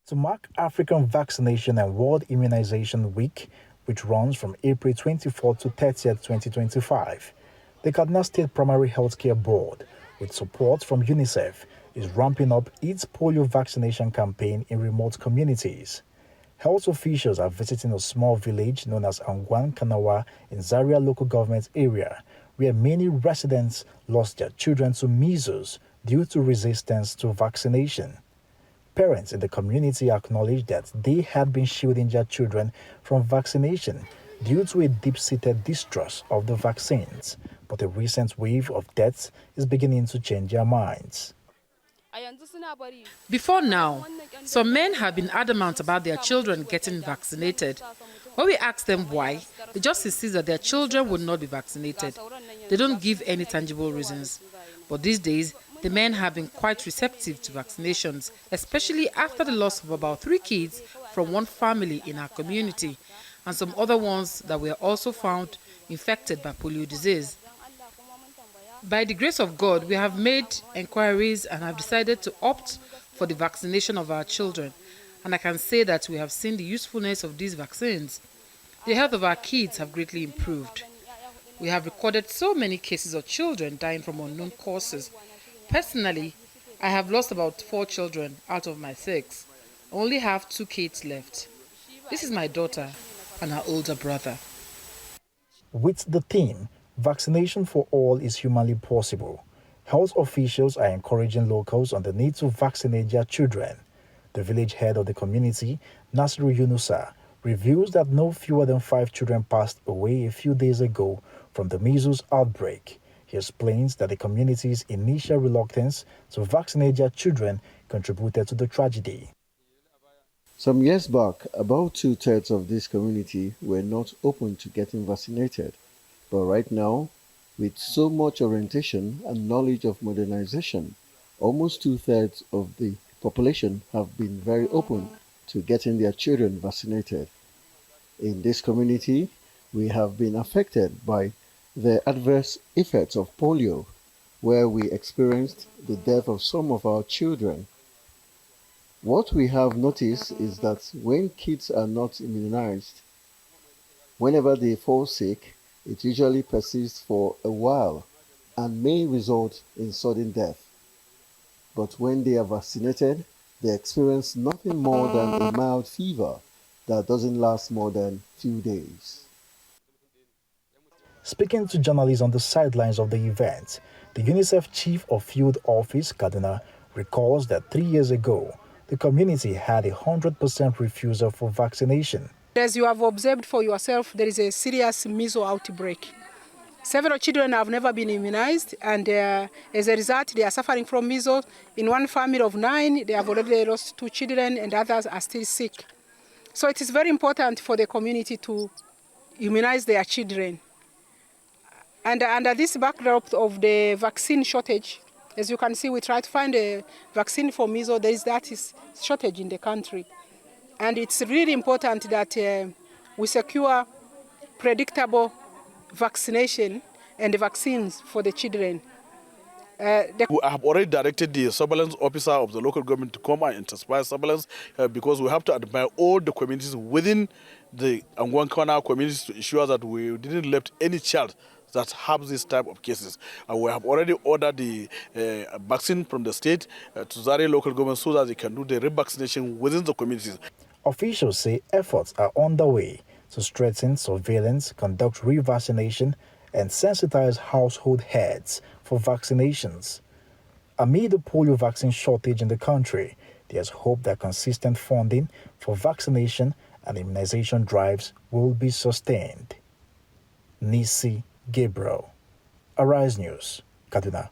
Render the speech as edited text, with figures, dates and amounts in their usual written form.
To mark African Vaccination and World Immunization Week, which runs from April 24 to 30th, 2025, the Kaduna State Primary Healthcare Board, with support from UNICEF, is ramping up its polio vaccination campaign in remote communities. Health officials are visiting a small village known as Angwan Kanawa in Zaria local government area, where many residents lost their children to measles due to resistance to vaccination. Parents in the community acknowledged that they had been shielding their children from vaccination due to a deep-seated distrust of the vaccines, but a recent wave of deaths is beginning to change their minds. Before now, some men have been adamant about their children getting vaccinated. When we ask them why, they just insist that their children would not be vaccinated. They don't give any tangible reasons. But these days, the men have been quite receptive to vaccinations, especially after the loss of about 3 kids from one family in our community, and some other ones that were also found infected by polio disease. By the grace of God, we have made inquiries and have decided to opt for the vaccination of our children. And I can say that we have seen the usefulness of these vaccines. The health of our kids have greatly improved. We have recorded so many cases of children dying from unknown causes. Personally, I have lost about 4 children out of my 6. I only have 2 kids left. This is my daughter and her older brother. With the theme, Vaccination for All is Humanly Possible, health officials are encouraging locals on the need to vaccinate their children. The village head of the community, Nasiru Yunusa, reveals that no fewer than 5 children passed away a few days ago from the measles outbreak. He explains that the community's initial reluctance to vaccinate their children contributed to the tragedy. Some years back, about 2/3 of this community were not open to getting vaccinated. But right now, with so much orientation and knowledge of modernization, almost 2/3 of the population have been very open to getting their children vaccinated. In this community, we have been affected by the adverse effects of polio, where we experienced the death of some of our children. What we have noticed is that when kids are not immunized, whenever they fall sick, it usually persists for a while and may result in sudden death. But when they are vaccinated, they experience nothing more than a mild fever that doesn't last more than few days. Speaking to journalists on the sidelines of the event, the UNICEF Chief of Field Office, Kaduna, recalls that 3 years ago, the community had a 100% refusal for vaccination. As you have observed for yourself, there is a serious measles outbreak. Several children have never been immunized, and as a result, they are suffering from measles. In one family of 9, they have already lost 2 children, and others are still sick. So it is very important for the community to immunize their children. And under this backdrop of the vaccine shortage, as you can see, we try to find a vaccine for measles. There is that shortage in the country. And it's really important that we secure predictable vaccination and the vaccines for the children. We have already directed the surveillance officer of the local government to come and intensify surveillance because we have to admire all the communities within the Angwankana communities to ensure that we didn't let any child that have this type of cases. We have already ordered the vaccine from the state to Zaria local government so that they can do the revaccination within the communities. Officials say efforts are underway to strengthen surveillance, conduct revaccination, and sensitize household heads for vaccinations. Amid the polio vaccine shortage in the country, there's hope that consistent funding for vaccination and immunization drives will be sustained. Nisi Gabriel, Arise News, Kaduna.